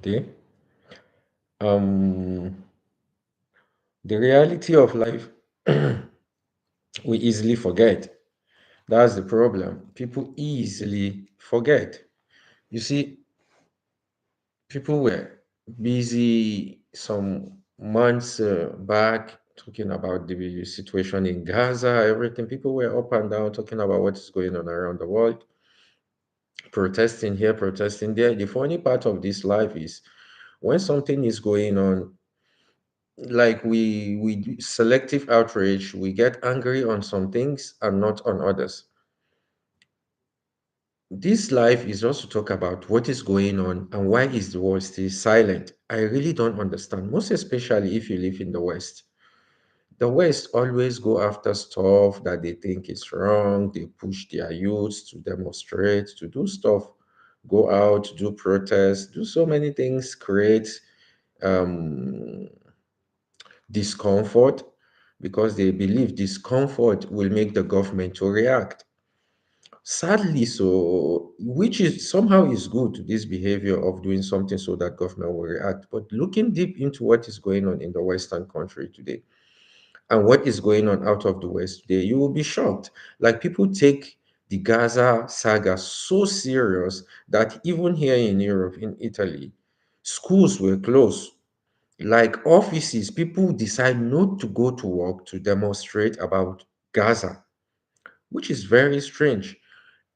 today. Um, the reality of life we easily forget. That's the problem. People easily forget. You see, people were busy some months back talking about the situation in Gaza, everything. People were up and down talking about what is going on around the world, protesting here, protesting there. The funny part of this life is when something is going on, like we do selective outrage, we get angry on some things and not on others. This life is just to talk about what is going on and why is the world still silent. I really don't understand, most especially if you live in the West. The West always go after stuff that they think is wrong. They push their youths to demonstrate, to do stuff, go out, do protests, do so many things, create um, discomfort because they believe discomfort will make the government to react. Sadly, so which is somehow is good, this behavior of doing something so that government will react. But looking deep into what is going on in the Western country today and what is going on out of the West today, you will be shocked. Like people take the Gaza saga so serious that even here in Europe, in Italy, schools were closed. Like offices, people decide not to go to work to demonstrate about Gaza, which is very strange.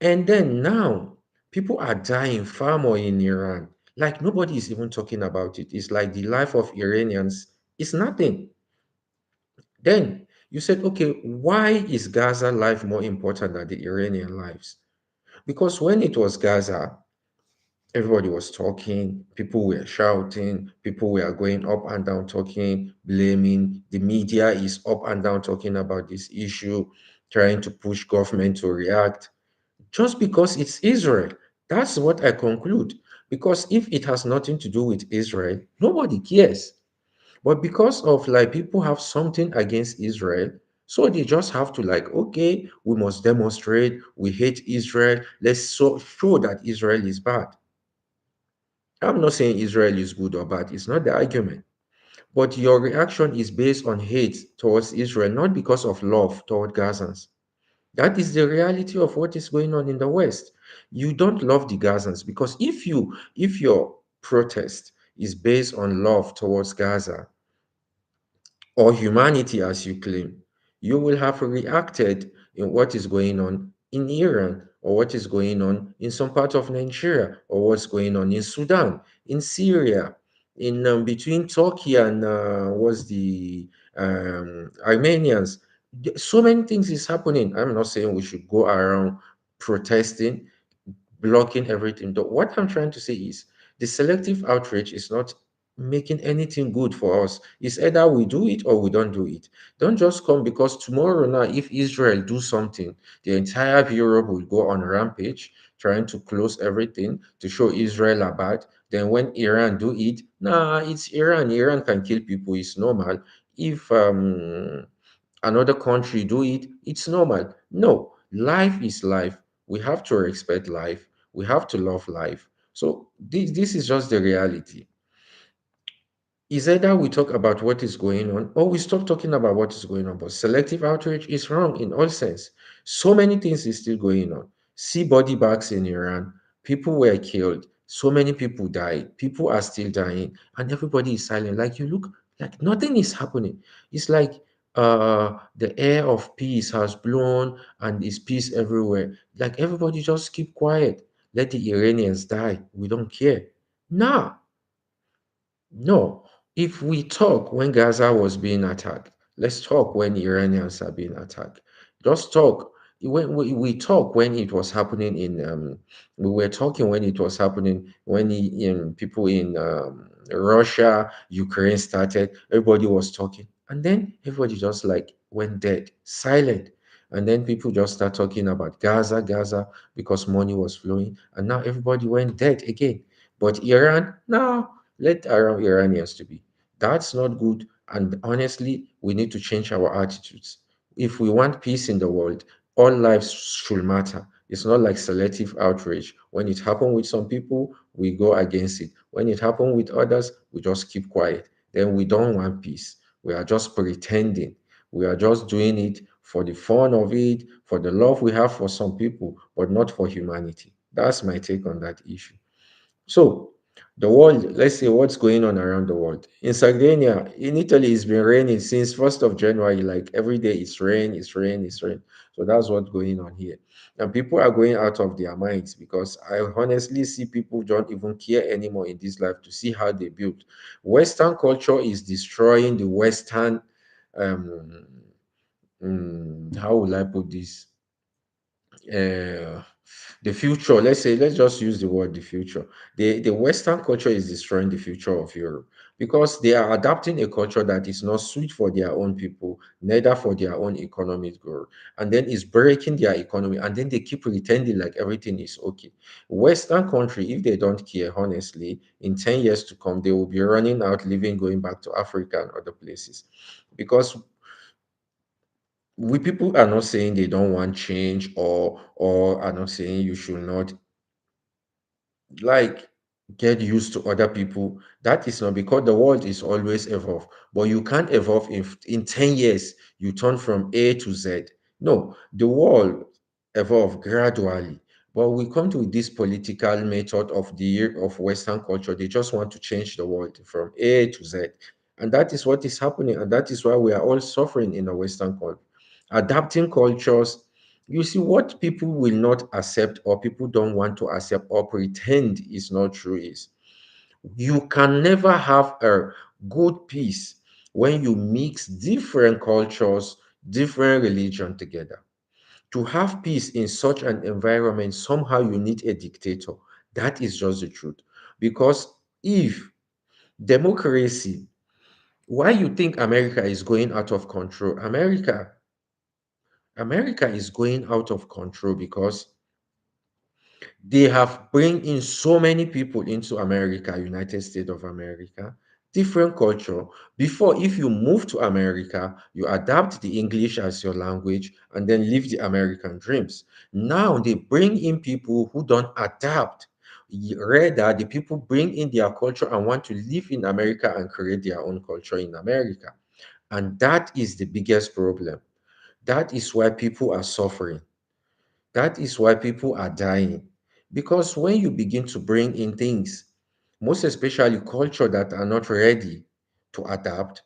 And then now, people are dying far more in Iran. Like nobody is even talking about it. It's like the life of Iranians is nothing. Then you said, okay, why is Gaza life more important than the Iranian lives? Because when it was Gaza, everybody was talking, people were shouting, people were going up and down talking, blaming. The media is up and down talking about this issue, trying to push government to react just because it's Israel. That's what I conclude. Because if it has nothing to do with Israel, nobody cares. But because of like people have something against Israel, so they just have to like, okay, we must demonstrate, we hate Israel, let's show that Israel is bad. I'm not saying Israel is good or bad, it's not the argument. But your reaction is based on hate towards Israel, not because of love toward Gazans. That is the reality of what is going on in the West. You don't love the Gazans because if your protest is based on love towards Gaza or humanity as you claim, you will have reacted in what is going on in Iran or what is going on in some part of Nigeria or what's going on in Sudan, in Syria, in between Turkey and was the Armenians. So many things is happening. I'm not saying we should go around protesting, blocking everything. What I'm trying to say is the selective outrage is not making anything good for us. It's either we do it or we don't do it. Don't just come because tomorrow now, if Israel do something, the entire Europe will go on rampage trying to close everything to show Israel are bad. Then when Iran do it, nah, it's Iran. Iran can kill people. It's normal. If another country do it, it's normal. No, life is life. We have to respect life. We have to love life. So this is just the reality. Is either we talk about what is going on or we stop talking about what is going on. But selective outrage is wrong in all sense. So many things is still going on. See body bags in Iran. People were killed. So many people died. People are still dying, and everybody is silent. Like you look, like nothing is happening. It's like the air of peace has blown and is peace everywhere. Like everybody just keep quiet. Let the Iranians die. We don't care. Nah, no, if we talk when Gaza was being attacked, let's talk when Iranians are being attacked. Just talk. When we talk when it was happening in we were talking when it was happening when in people in Russia, Ukraine started, everybody was talking. And then everybody just like went dead, silent. And then people just start talking about Gaza, Gaza, because money was flowing. And now everybody went dead again. But Iran, no, let our Iranians to be. That's not good. And honestly, we need to change our attitudes. If we want peace in the world, all lives should matter. It's not like selective outrage. When it happened with some people, we go against it. When it happens with others, we just keep quiet. Then we don't want peace. We are just pretending. We are just doing it for the fun of it, for the love we have for some people, but not for humanity. That's my take on that issue. So, the world, let's say what's going on around the world. In Sardinia, in Italy, it's been raining since 1st of January. Like every day, it's rain, it's rain, it's rain. So, that's what's going on here. And people are going out of their minds because I honestly see people don't even care anymore in this life to see how they build. Western culture is destroying the Western, um, how will I put this? uh, the future, let's say, let's just use the word the future. The Western culture is destroying the future of Europe because they are adapting a culture that is not sweet for their own people, neither for their own economic growth, and then it's breaking their economy, and then they keep pretending like everything is okay. Western country, if they don't care, honestly, in 10 years to come, they will be running out, living, going back to Africa and other places because we people are not saying they don't want change, or are not saying you should not like get used to other people. That is not, because the world is always evolve, but you can't evolve if in 10 years you turn from A to Z. No, the world evolve gradually, but we come to this political method of of Western culture. They just want to change the world from A to Z, and that is what is happening, and that is why we are all suffering in the Western culture, adapting cultures. You see, what people will not accept, or people don't want to accept, or pretend is not true, is you can never have a good peace when you mix different cultures, different religion together. To have peace in such an environment, somehow you need a dictator. That is just the truth. Because if democracy, why you think America is going out of control? America is going out of control because they have bring in so many people into America, United States of America, different culture. Before, if you move to America, you adapt the English as your language and then live the American dreams. Now they bring in people who don't adapt. Rather, the people bring in their culture and want to live in America and create their own culture in America. And that is the biggest problem. That is why people are suffering. That is why people are dying. Because when you begin to bring in things, most especially culture that are not ready to adapt,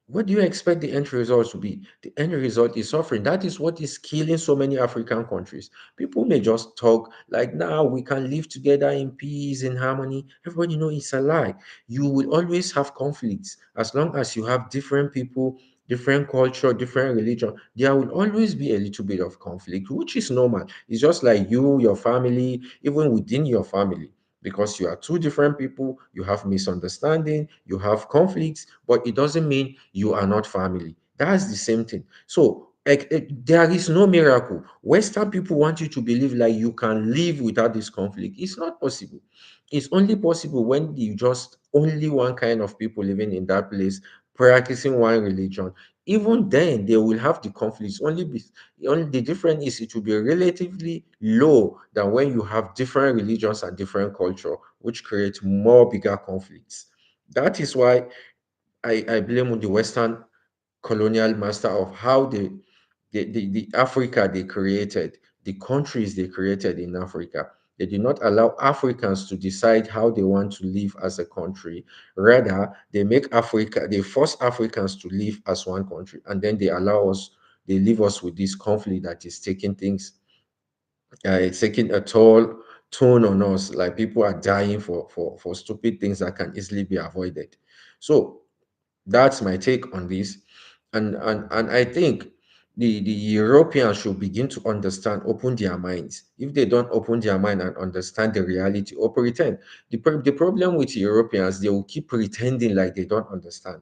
what do you expect the end result to be? The end result is suffering. That is what is killing so many African countries. People may just talk like, now we can live together in peace and harmony. Everybody know it's a lie. You will always have conflicts as long as you have different people, different culture, different religion. There will always be a little bit of conflict, which is normal. It's just like you, your family, even within your family, because you are two different people, you have misunderstanding, you have conflicts, but it doesn't mean you are not family. That's the same thing. So there is no miracle. Western people want you to believe like you can live without this conflict. It's not possible. It's only possible when you just only one kind of people living in that place, practicing one religion. Even then, they will have the conflicts. Only the difference is it will be relatively low than when you have different religions and different culture, which create more bigger conflicts. That is why I blame the Western colonial master of how the Africa they created, the countries they created in Africa. They did not allow Africans to decide how they want to live as a country. Rather, they force Africans to live as one country, and then they leave us with this conflict that is taking things, it's taking a toll on us. Like people are dying for stupid things that can easily be avoided. So that's my take on this. And I think the Europeans should begin to understand, open their minds. If they don't open their mind and understand the reality or pretend, the problem with Europeans, they will keep pretending like they don't understand.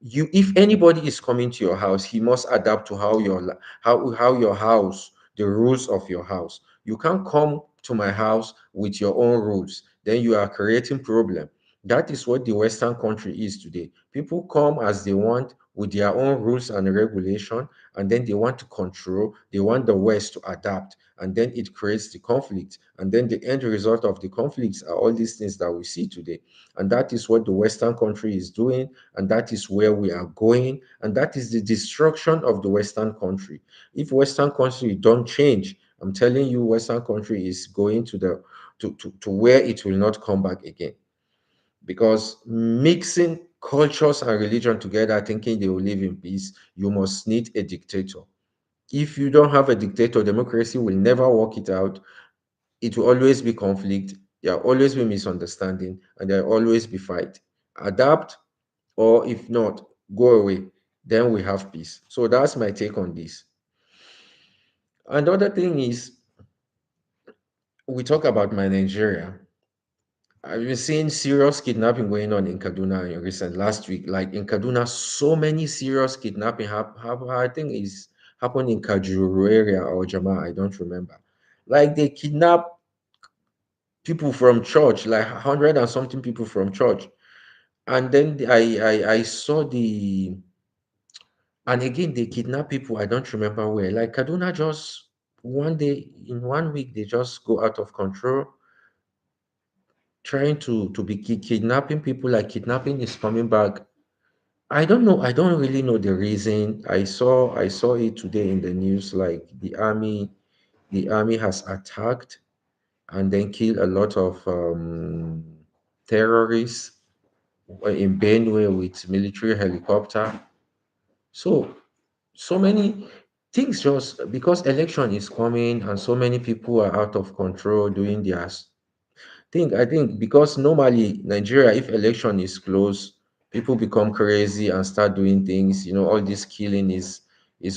If anybody is coming to your house, he must adapt to how your house, the rules of your house. You can't come to my house with your own rules, then you are creating problem. That is what the Western country is today. People come as they want with their own rules and regulation, and then they want to control, they want the West to adapt, and then it creates the conflict. And then the end result of the conflicts are all these things that we see today. And that is what the Western country is doing, and that is where we are going, and that is the destruction of the Western country. If Western country don't change, I'm telling you, Western country is going to the to where it will not come back again, because mixing cultures and religion together thinking they will live in peace, you must need a dictator. If you don't have a dictator, democracy will never work it out. It will always be conflict, there will always be misunderstanding, and there will always be fight. Adapt, or if not, go away, then we have peace. So that's my take on this. Another thing is, we talk about my Nigeria. I've been seeing serious kidnapping going on in Kaduna in recent last week. Like in Kaduna, so many serious kidnapping I think is happened in Kajuru area or Jama, I don't remember. Like they kidnap people from church, like 100 and something people from church. And then I saw the, and again they kidnap people, I don't remember where. Like Kaduna just one day in 1 week they just go out of control, trying to be kidnapping people. Like kidnapping is coming back. I don't know. I don't really know the reason. I saw it today in the news. Like the army has attacked and then killed a lot of terrorists in Benue with military helicopter. So so many things, just because election is coming and so many people are out of control doing their I think because normally Nigeria, if election is close, people become crazy and start doing things. All this killing is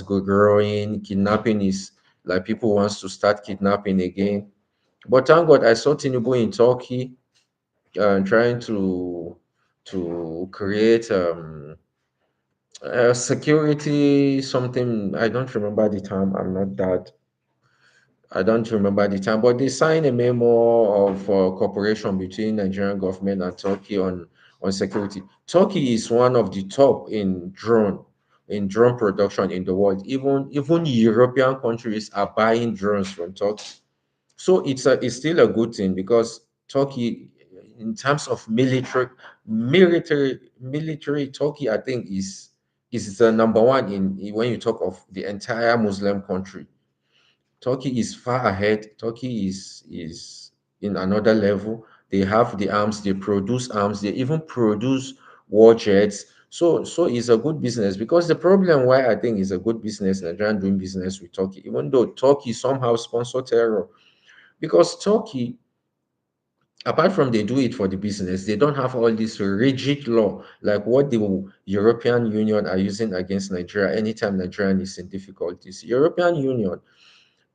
growing. Kidnapping is like people wants to start kidnapping again. But thank God, I saw Tinubu in Turkey, trying to create security something. I don't remember the term. I don't remember the time, but they signed a memo of cooperation between Nigerian government and Turkey on security. Turkey is one of the top in drone production in the world. Even European countries are buying drones from Turkey. So it's still a good thing, because Turkey, in terms of military, Turkey, I think is the number one in when you talk of the entire Muslim country. Turkey is far ahead. Turkey is in another level. They have the arms, they produce arms, they even produce war jets. So it's a good business, because the problem why I think is a good business, Nigerian doing business with Turkey, even though Turkey somehow sponsor terror, because Turkey, apart from they do it for the business, they don't have all this rigid law like what the European Union are using against Nigeria anytime Nigeria is in difficulties. European Union,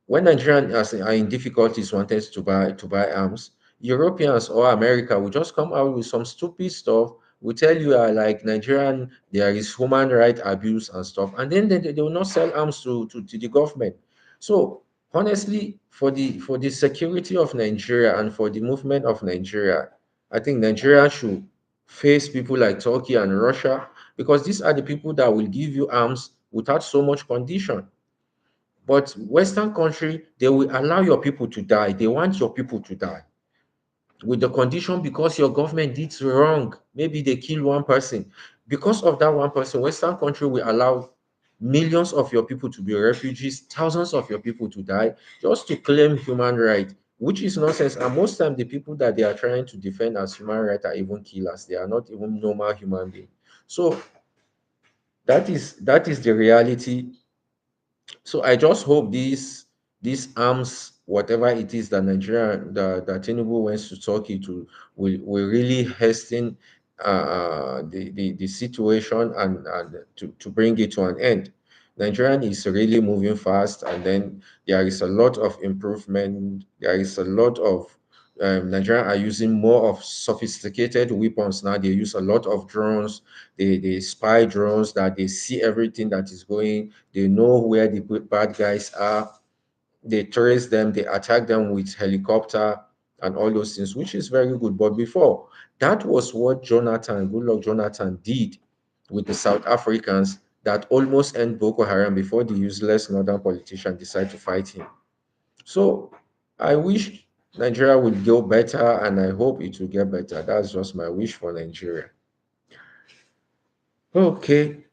when Nigerians are in difficulties, wanted to buy arms, Europeans or America will just come out with some stupid stuff. Will tell you like Nigerian, there is human right abuse and stuff, and then they will not sell arms to the government. So honestly, for the security of Nigeria and for the movement of Nigeria, I think Nigeria should face people like Turkey and Russia, because these are the people that will give you arms without so much condition. But Western country, they will allow your people to die. They want your people to die with the condition, because your government did wrong. Maybe they kill one person. Because of that one person, Western country will allow millions of your people to be refugees, thousands of your people to die, just to claim human right, which is nonsense. And most time, the people that they are trying to defend as human right are even killers. They are not even normal human beings. So that is the reality. So I just hope these arms, whatever it is that Nigeria, that Tinubu wants to talk it to, will really hasten the situation, and to bring it to an end. Nigerian is really moving fast, and then there is a lot of improvement. There is a lot of Nigerian are using more of sophisticated weapons now. They use a lot of drones. They spy drones that they see everything that is going. They know where the bad guys are. They trace them. They attack them with helicopter and all those things, which is very good. But before, That was what Jonathan, Goodluck Jonathan, did with the South Africans that almost end Boko Haram before the useless northern politician decide to fight him. So I wish Nigeria will go better, and I hope it will get better. That's just my wish for Nigeria. Okay.